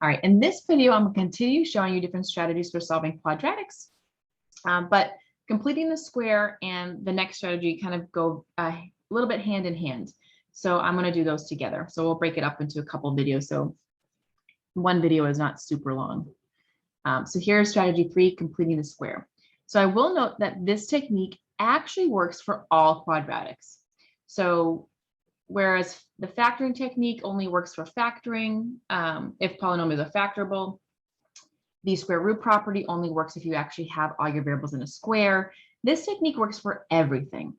All right, in this video, I'm going to continue showing you different strategies for solving quadratics, but completing the square and the next strategy kind of go a little bit hand in hand. So I'm going to do those together. So we'll break it up into a couple of videos. So one video is not super long. So here's strategy 3, completing the square. So I will note that this technique actually works for all quadratics. So whereas the factoring technique only works for factoring if polynomials are factorable, the square root property only works if you actually have all your variables in a square. This technique works for everything.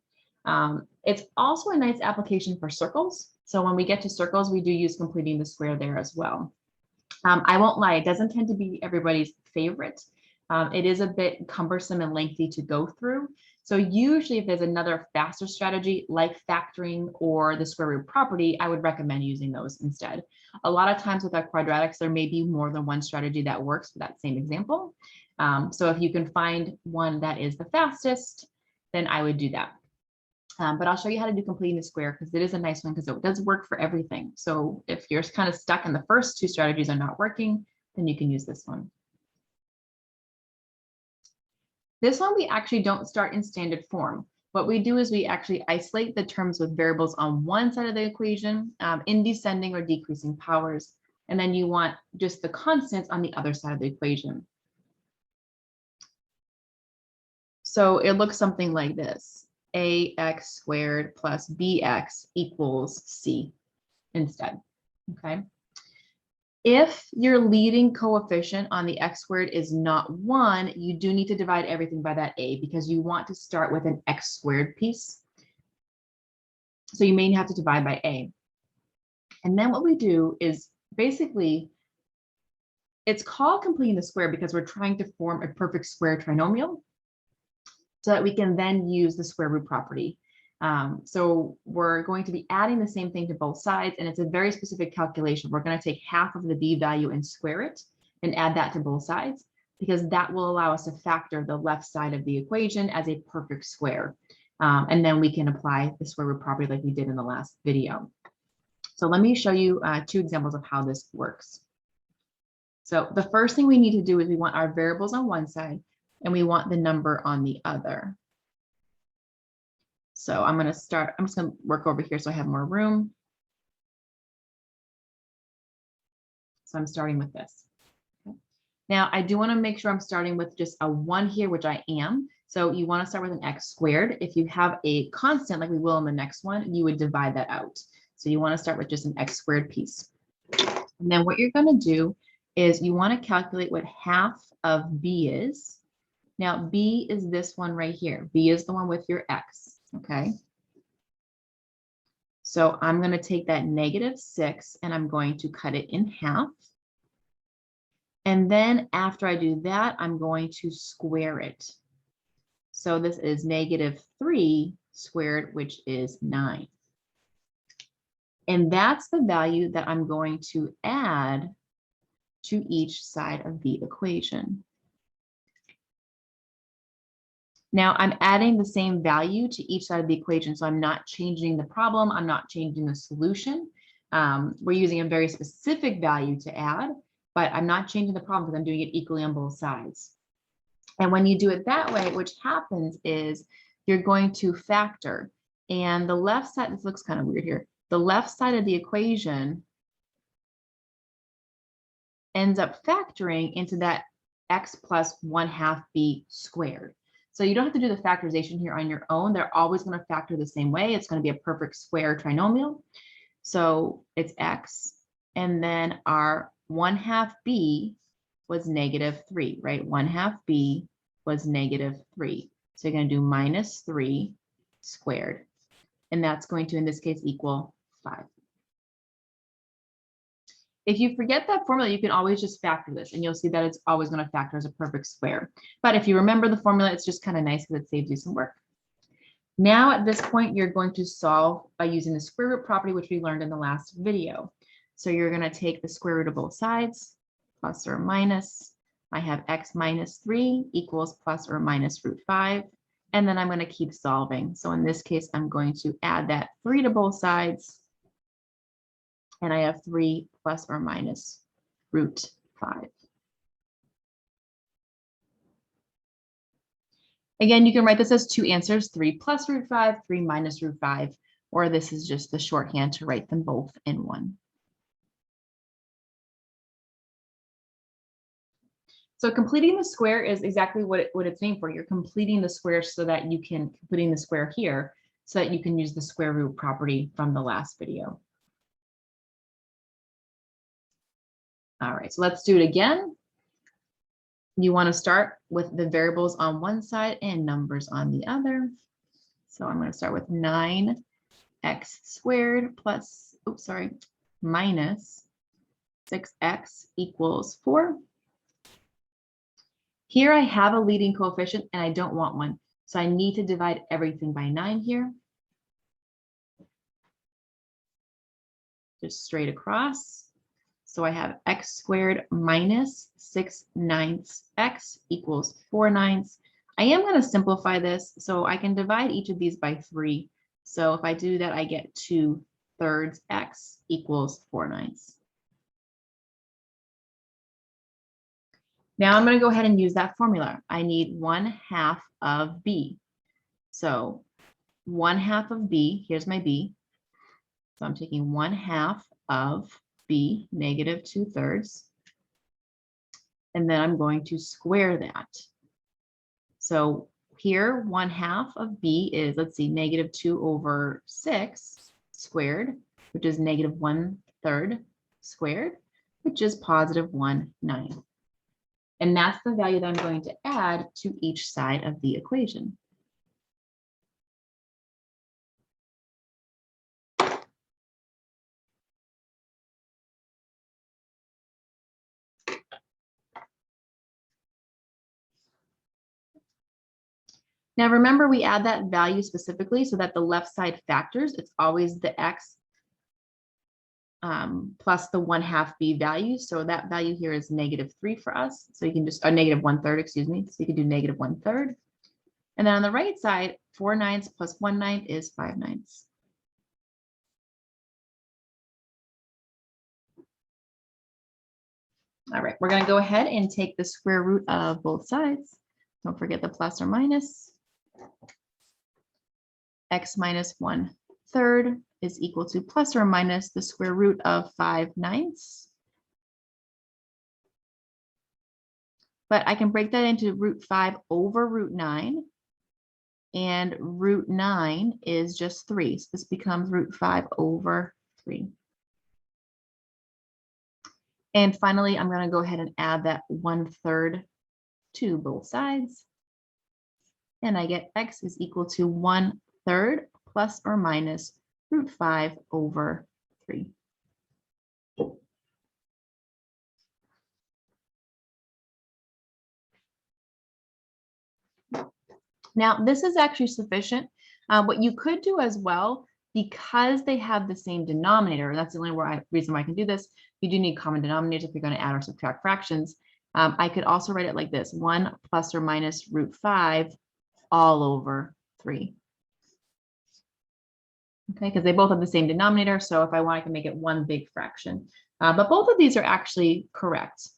It's also a nice application for circles. So when we get to circles, we do use completing the square there as well. I won't lie, it doesn't tend to be everybody's favorite. It is a bit cumbersome and lengthy to go through. So usually if there's another faster strategy like factoring or the square root property, I would recommend using those instead. A lot of times with our quadratics, there may be more than one strategy that works for that same example. So if you can find one that is the fastest, then I would do that. But I'll show you how to do completing the square because it is a nice one because it does work for everything. So if you're kind of stuck and the first two strategies are not working, then you can use this one. This one, we actually don't start in standard form. What we do is we actually isolate the terms with variables on one side of the equation in descending or decreasing powers. And then you want just the constants on the other side of the equation. So it looks something like this. AX squared plus BX equals C instead, okay? If your leading coefficient on the x squared is not 1, you do need to divide everything by that a because you want to start with an x squared piece. So you may have to divide by a. And then what we do is basically, it's called completing the square because we're trying to form a perfect square trinomial so that we can then use the square root property. So we're going to be adding the same thing to both sides, and it's a very specific calculation. We're going to take half of the b value and square it and add that to both sides because that will allow us to factor the left side of the equation as a perfect square. And then we can apply the square root property like we did in the last video. So let me show you 2 examples of how this works. So the first thing we need to do is we want our variables on one side and we want the number on the other. So I'm just going to work over here so I have more room. So I'm starting with this. Okay. Now I do want to make sure I'm starting with just a 1 here, which I am. So you want to start with an x squared. If you have a constant like we will in the next one, you would divide that out. So you want to start with just an x squared piece. And then what you're going to do is you want to calculate what half of b is. Now b is this one right here. B is the one with your x. Okay, so I'm going to take that -6 and I'm going to cut it in half. And then after I do that, I'm going to square it. So this is -3 squared, which is 9. And that's the value that I'm going to add to each side of the equation. Now I'm adding the same value to each side of the equation, so I'm not changing the problem, I'm not changing the solution. We're using a very specific value to add, but I'm not changing the problem because I'm doing it equally on both sides. And when you do it that way, which happens is you're going to factor, and the left side, this looks kind of weird here, the left side of the equation ends up factoring into that x plus 1/2 b squared. So you don't have to do the factorization here on your own. They're always going to factor the same way. It's going to be a perfect square trinomial. So it's x, and then our 1/2 b was -3, right? 1/2 b was -3. So you're going to do -3 squared. And that's going to, in this case, equal 5. If you forget that formula, you can always just factor this, and you'll see that it's always going to factor as a perfect square. But if you remember the formula, it's just kind of nice because it saves you some work. Now, at this point, you're going to solve by using the square root property, which we learned in the last video. So you're going to take the square root of both sides, plus or minus. I have x -3 equals plus or minus √5. And then I'm going to keep solving. So in this case, I'm going to add that 3 to both sides. And I have 3 plus or minus root 5. Again, you can write this as two answers, 3 plus root 5, 3 minus root 5, or this is just the shorthand to write them both in one. So completing the square is exactly what it's named for. You're completing the square so that you can, completing the square here, so that you can use the square root property from the last video. All right, so let's do it again. You want to start with the variables on one side and numbers on the other. So I'm going to start with 9x squared plus, minus 6x equals 4. Here I have a leading coefficient and I don't want one. So I need to divide everything by 9 here. Just straight across. So I have x squared minus 6/9 x equals 4/9. I am going to simplify this, so I can divide each of these by 3. So if I do that, I get 2/3 x equals 4/9. Now I'm going to go ahead and use that formula. I need 1/2 of b. So 1/2 of b, here's my b. So I'm taking 1/2 of b, negative 2/3. And then I'm going to square that. So here, 1/2 of b is, let's see, negative 2/6 squared, which is negative 1/3 squared, which is positive 1/9. And that's the value that I'm going to add to each side of the equation. Now remember, we add that value specifically so that the left side factors, it's always the x plus the 1/2 b value. So that value here is -3 for us. So you can just, negative 1/3, excuse me. So you can do negative 1/3. And then on the right side, 4/9 plus 1/9 is 5/9. All right, we're going to go ahead and take the square root of both sides. Don't forget the plus or minus. X minus 1/3 is equal to plus or minus the square root of 5/9. But I can break that into root 5 over root 9. And root 9 is just 3. So this becomes root 5 over 3. And finally, I'm going to go ahead and add that 1/3 to both sides. And I get x is equal to 1/3 plus or minus root 5 over 3. Now, this is actually sufficient. What you could do as well, because they have the same denominator, and that's the only reason why I can do this, you do need common denominators if you're going to add or subtract fractions. I could also write it like this, 1 plus or minus root 5 all over 3. Okay, because they both have the same denominator, so if I want, I can make it one big fraction. But both of these are actually correct.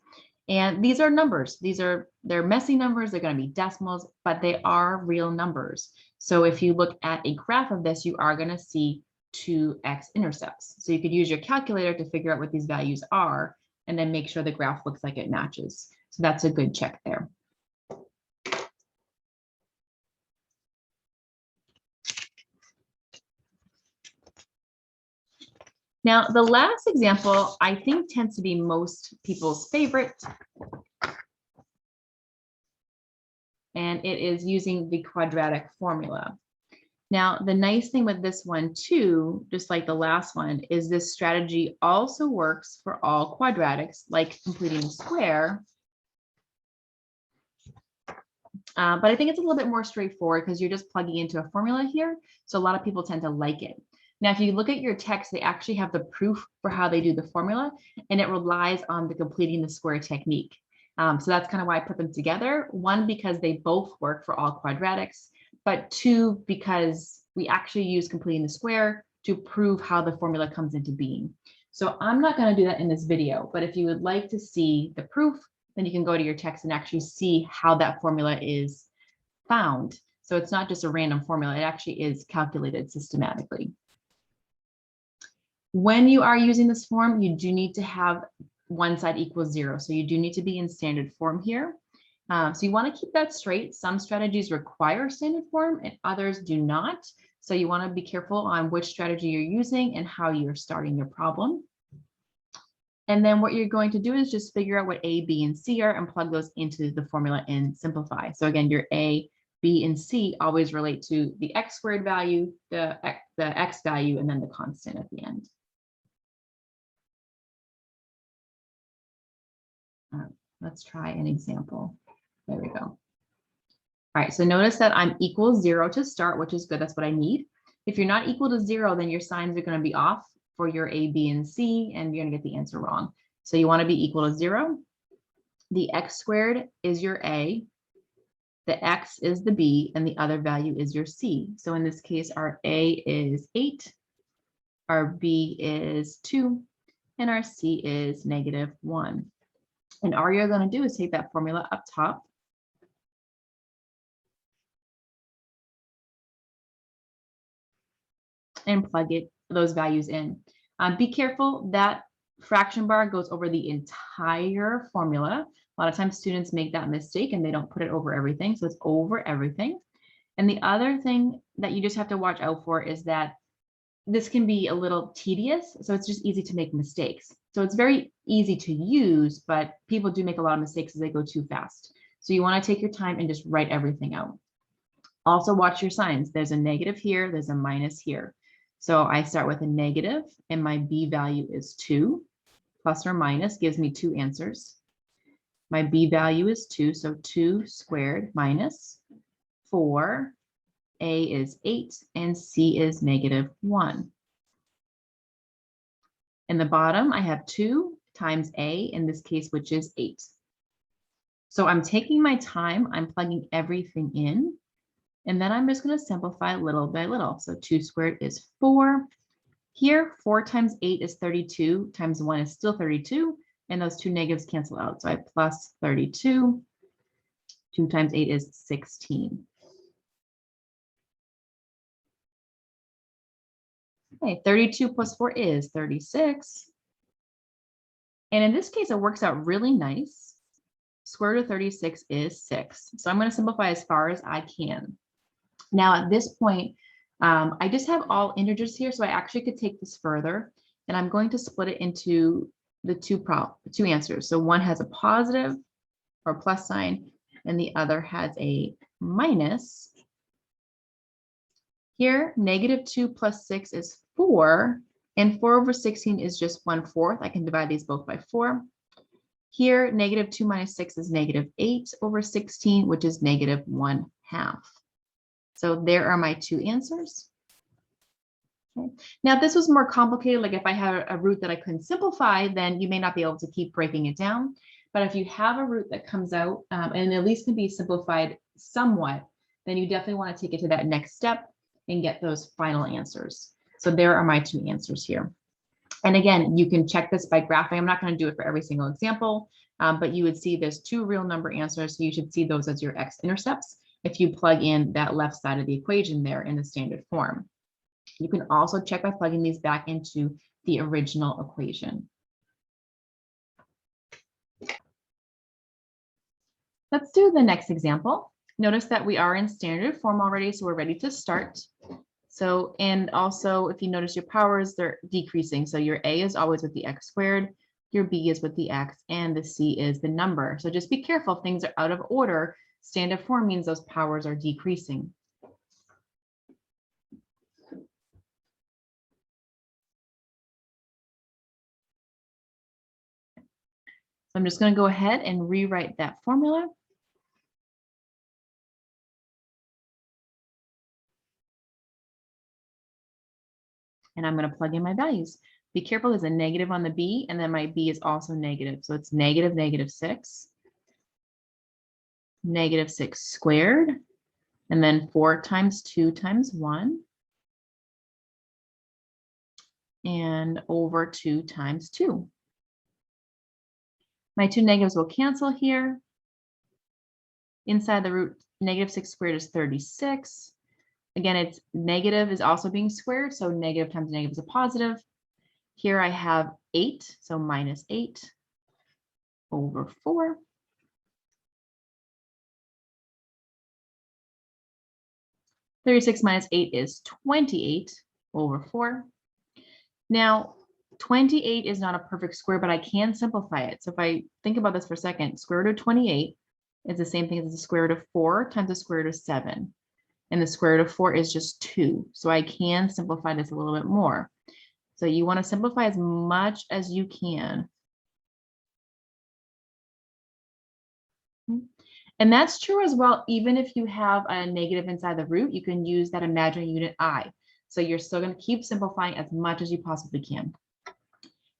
And these are numbers. They're messy numbers. They're going to be decimals, but they are real numbers. So if you look at a graph of this, you are going to see two x-intercepts. So you could use your calculator to figure out what these values are, and then make sure the graph looks like it matches. So that's a good check there. Now, the last example, I think, tends to be most people's favorite. And it is using the quadratic formula. Now, the nice thing with this one too, just like the last one, is this strategy also works for all quadratics, like completing a square. But I think it's a little bit more straightforward because you're just plugging into a formula here. So a lot of people tend to like it. Now, if you look at your text, they actually have the proof for how they do the formula, and it relies on the completing the square technique. So that's kind of why I put them together. One, because they both work for all quadratics, but two, because we actually use completing the square to prove how the formula comes into being. So I'm not going to do that in this video, but if you would like to see the proof, then you can go to your text and actually see how that formula is found. So it's not just a random formula, it actually is calculated systematically. When you are using this form, you do need to have one side equals 0. So you do need to be in standard form here. So you want to keep that straight. Some strategies require standard form and others do not. So you want to be careful on which strategy you're using and how you're starting your problem. And then what you're going to do is just figure out what A, B, and C are and plug those into the formula and simplify. So again, your A, B, and C always relate to the x squared value, the x value, and then the constant at the end. Let's try an example. There we go. All right, so notice that I'm equal 0 to start, which is good. That's what I need. If you're not equal to 0, then your signs are going to be off for your A, B, and C, and you're going to get the answer wrong. So you want to be equal to 0. The x squared is your A, the x is the B, and the other value is your C. So in this case, our A is 8, our B is 2, and our C is -1. And all you're going to do is take that formula up top and plug those values in. Be careful that fraction bar goes over the entire formula. A lot of times students make that mistake and they don't put it over everything. So it's over everything. And the other thing that you just have to watch out for is that this can be a little tedious. So it's just easy to make mistakes. So it's very easy to use, but people do make a lot of mistakes as they go too fast. So you want to take your time and just write everything out. Also watch your signs. There's a negative here, there's a minus here. So I start with a negative and my B value is 2. Plus or minus gives me 2 answers. My B value is 2, so 2 squared minus 4. A is 8 and C is -1. In the bottom, I have 2 times A in this case, which is 8. So I'm taking my time, I'm plugging everything in, and then I'm just going to simplify little by little. So 2 squared is 4. Here, 4 times 8 is 32, times 1 is still 32, and those two negatives cancel out. So I plus 32. 2 times 8 is 16. Okay, 32 plus 4 is 36. And in this case, it works out really nice. Square root of 36 is 6. So I'm going to simplify as far as I can. Now at this point, I just have all integers here, so I actually could take this further, and I'm going to split it into the two answers. So one has a positive or plus sign, and the other has a minus. Here, -2 plus 6 is 4, and 4 over 16 is just 1/4. I can divide these both by 4. Here, -2 minus 6 is -8 over 16, which is -1/2. So there are my two answers. Okay. Now, if this was more complicated, like if I had a root that I couldn't simplify, then you may not be able to keep breaking it down. But if you have a root that comes out and at least can be simplified somewhat, then you definitely want to take it to that next step and get those final answers. So there are my two answers here. And again, you can check this by graphing. I'm not going to do it for every single example, but you would see there's two real number answers. So you should see those as your x-intercepts if you plug in that left side of the equation there in the standard form. You can also check by plugging these back into the original equation. Let's do the next example. Notice that we are in standard form already, so we're ready to start. So, and also if you notice your powers, they're decreasing. So your A is always with the x squared, your B is with the x, and the C is the number. So just be careful if things are out of order. Standard form means those powers are decreasing. So I'm just going to go ahead and rewrite that formula. And I'm going to plug in my values. Be careful, there's a negative on the B, and then my B is also negative. So it's -6, -6 squared, and then 4 times 2 times 1. and over 2 times 2. My two negatives will cancel here. Inside the root, negative 6 squared is 36. Again, it's negative is also being squared, so negative times negative is a positive. Here I have 8, so minus 8 over 4. (36 minus 8 is 28 over 4. Now, 28 is not a perfect square, but I can simplify it. So if I think about this for a second, square root of 28 is the same thing as the square root of 4 times the square root of 7. And the square root of 4 is just 2. So I can simplify this a little bit more. So you want to simplify as much as you can. And that's true as well, even if you have a negative inside the root, you can use that imaginary unit I. So you're still going to keep simplifying as much as you possibly can.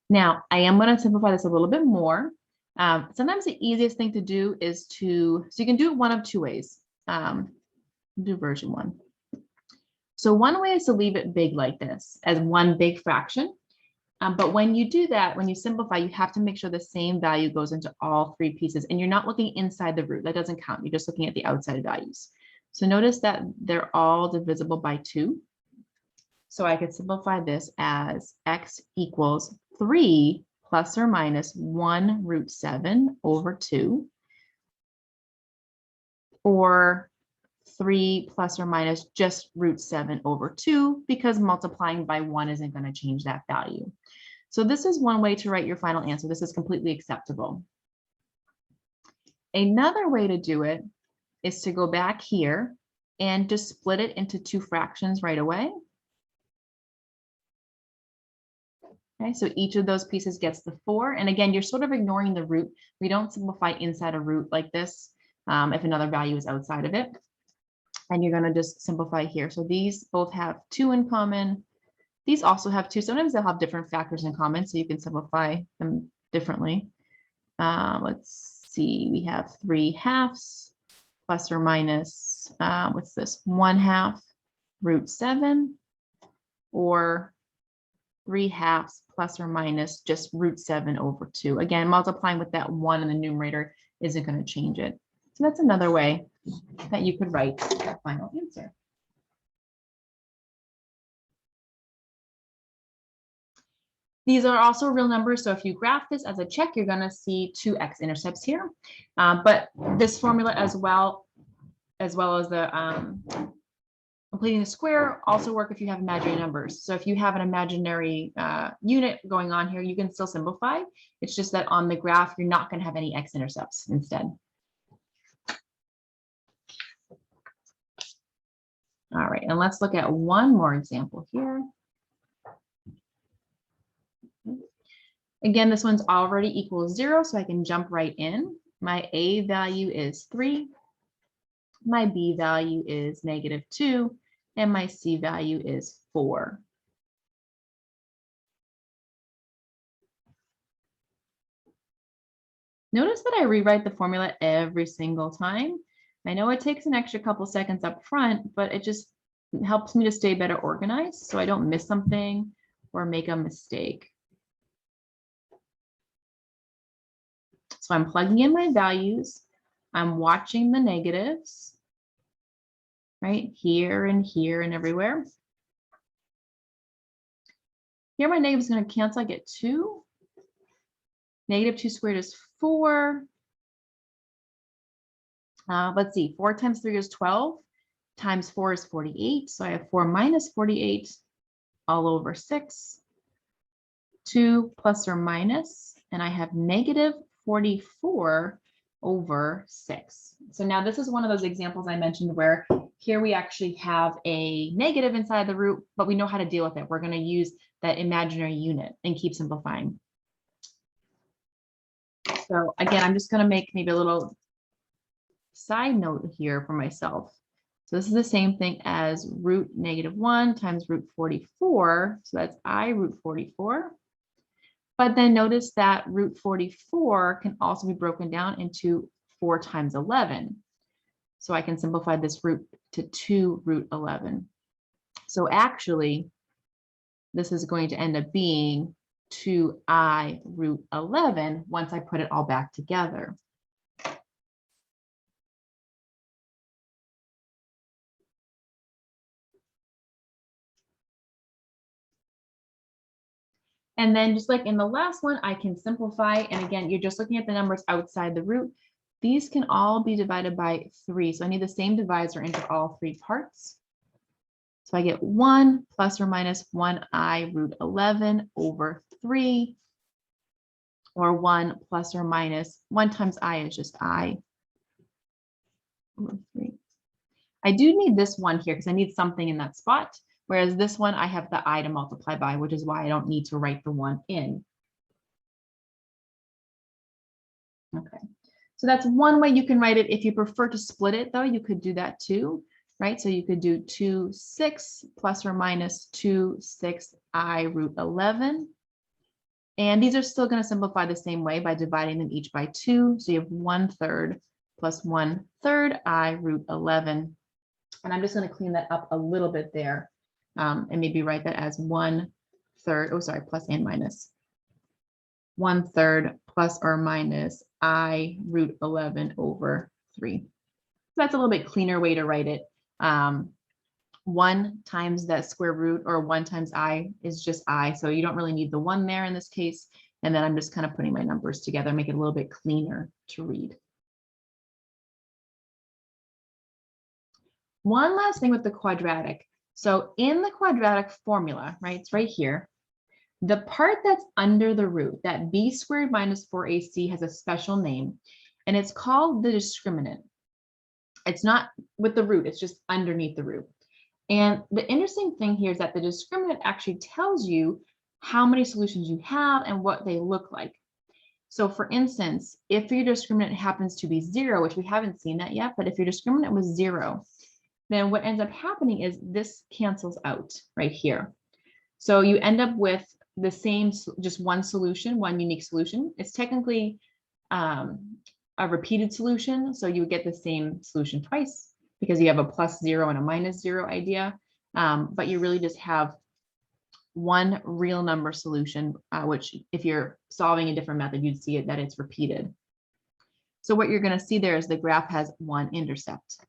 Now, I am going to simplify this a little bit more. Sometimes the easiest thing to do is so you can do it one of two ways. Do version 1. So one way is to leave it big like this as one big fraction. But when you do that, when you simplify, you have to make sure the same value goes into all 3 pieces. And you're not looking inside the root. That doesn't count. You're just looking at the outside values. So notice that they're all divisible by 2. So I could simplify this as x equals 3 plus or minus 1 root 7 over 2. Or 3 plus or minus just root 7 over 2, because multiplying by 1 isn't going to change that value. So this is one way to write your final answer. This is completely acceptable. Another way to do it is to go back here and just split it into 2 fractions right away. Okay, so each of those pieces gets the 4. And again, you're sort of ignoring the root. We don't simplify inside a root like this if another value is outside of it. And you're going to just simplify here. So these both have 2 in common. These also have 2. Sometimes they'll have different factors in common, so you can simplify them differently. Let's see, we have 3 halves plus or minus, what's this, 1/2 root 7, or 3 halves plus or minus just root 7 over 2. Again, multiplying with that 1 in the numerator isn't going to change it. So that's another way that you could write that final answer. These are also real numbers, so if you graph this as a check, you're going to see 2 x-intercepts here. But this formula as well as the completing the square also work if you have imaginary numbers. So if you have an imaginary unit going on here, you can still simplify. It's just that on the graph, you're not going to have any x-intercepts instead. All right, and let's look at one more example here. Again, this one's already equals 0, so I can jump right in. My A value is 3. My B value is -2, and my C value is 4. Notice that I rewrite the formula every single time. I know it takes an extra couple seconds up front, but it just helps me to stay better organized so I don't miss something or make a mistake. So I'm plugging in my values. I'm watching the negatives, right? Here and everywhere. Here my negative is going to cancel. I get 2. -2 squared is 4. Let's see, 4 times 3 is 12. Times 4 is 48. So I have 4 minus 48 all over 6. 2 plus or minus, and I have -44 over 6. So now this is one of those examples I mentioned where here we actually have a negative inside the root, but we know how to deal with it. We're going to use that imaginary unit and keep simplifying. So again, I'm just going to make maybe a little side note here for myself. So this is the same thing as root -1 times root 44. So that's I root 44. But then notice that root 44 can also be broken down into 4 times 11. So I can simplify this root to 2 root 11. So actually, this is going to end up being 2I root 11 once I put it all back together. And then just like in the last one, I can simplify. And again, you're just looking at the numbers outside the root. These can all be divided by 3. So I need the same divisor into all 3 parts. So I get 1 plus or minus 1I root 11 over 3, or 1 plus or minus 1 times I is just I over 3. I do need this one here because I need something in that spot. Whereas this one, I have the I to multiply by, which is why I don't need to write the 1 in. Okay, so that's one way you can write it. If you prefer to split it, though, you could do that too, right? So you could do 2, 6 plus or minus 2, 6I root 11. And these are still going to simplify the same way by dividing them each by 2. So you have 1/3 plus 1/3 I root 11. And I'm just going to clean that up a little bit there. And maybe write that as 1/3, oh, sorry, plus and minus. 1/3 plus or minus I root 11 over 3. So that's a little bit cleaner way to write it. 1 times that square root, or 1 times I, is just I. So you don't really need the 1 there in this case. And then I'm just kind of putting my numbers together, make it a little bit cleaner to read. One last thing with the quadratic. So in the quadratic formula, right, it's right here, the part that's under the root, that b squared minus 4ac, has a special name, and it's called the discriminant. It's not with the root, it's just underneath the root. And the interesting thing here is that the discriminant actually tells you how many solutions you have and what they look like. So for instance, if your discriminant happens to be 0, which we haven't seen that yet, but if your discriminant was 0, then what ends up happening is this cancels out right here. So you end up with the same, just one solution, one unique solution. It's technically a repeated solution. So you would get the same solution twice because you have a +0 and a -0 idea. But you really just have one real number solution, which if you're solving a different method, you'd see it that it's repeated. So what you're going to see there is the graph has one intercept.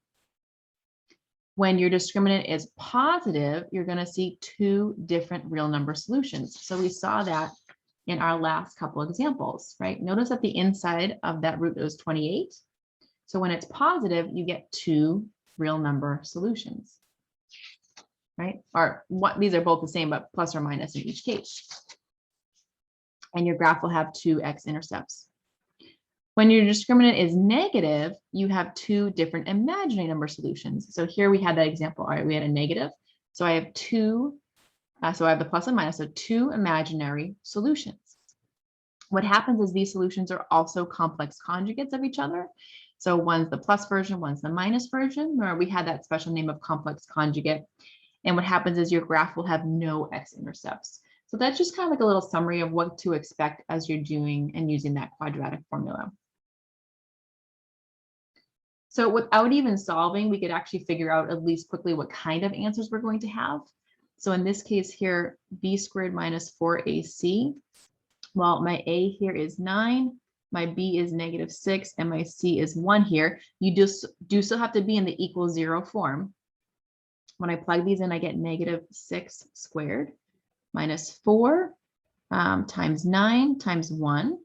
When your discriminant is positive, you're going to see 2 different real number solutions. So we saw that in our last couple of examples, right? Notice that the inside of that root is 28. So when it's positive, you get 2 real number solutions, right? Or what, these are both the same, but plus or minus in each case. And your graph will have 2 x-intercepts. When your discriminant is negative, you have 2 different imaginary number solutions. So here we had that example. All right, we had a negative. So I have 2, so I have the plus and minus, so 2 imaginary solutions. What happens is these solutions are also complex conjugates of each other. So one's the plus version, one's the minus version, or we had that special name of complex conjugate. And what happens is your graph will have no x-intercepts. So that's just kind of like a little summary of what to expect as you're doing and using that quadratic formula. So without even solving, we could actually figure out at least quickly what kind of answers we're going to have. So in this case here, b squared minus 4ac. Well, my a here is 9, my b is -6, and my c is 1 here. You do still have to be in the equal 0 form. When I plug these in, I get -6 squared minus 4 times 9 times 1.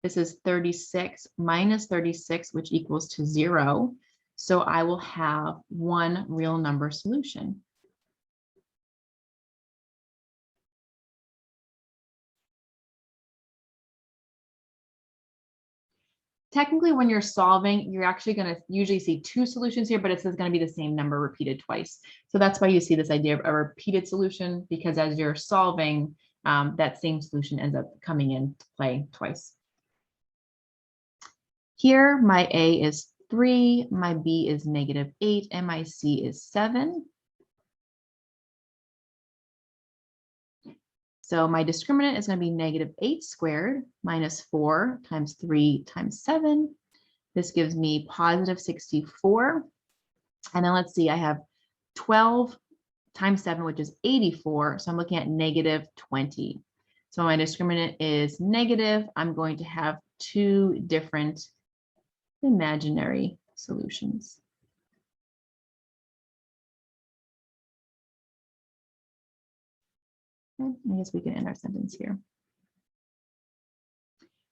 This is 36 minus 36, which equals to 0. So I will have 1 real number solution. Technically, when you're solving, you're actually going to usually see 2 solutions here, but it's going to be the same number repeated twice. So that's why you see this idea of a repeated solution, because as you're solving, that same solution ends up coming into play twice. Here, my a is 3, my b is -8, and my c is 7. So my discriminant is going to be -8 squared minus 4 times 3 times 7. This gives me +64. And then let's see, I have 12 times 7, which is 84. So I'm looking at negative 20. So my discriminant is negative. I'm going to have 2 different imaginary solutions. Okay, I guess we can end our sentence here.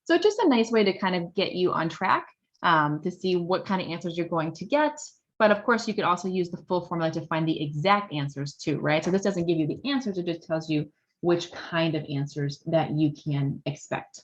So it's just a nice way to kind of get you on track to see what kind of answers you're going to get. But of course, you could also use the full formula to find the exact answers too, right? So this doesn't give you the answers, it just tells you which kind of answers that you can expect.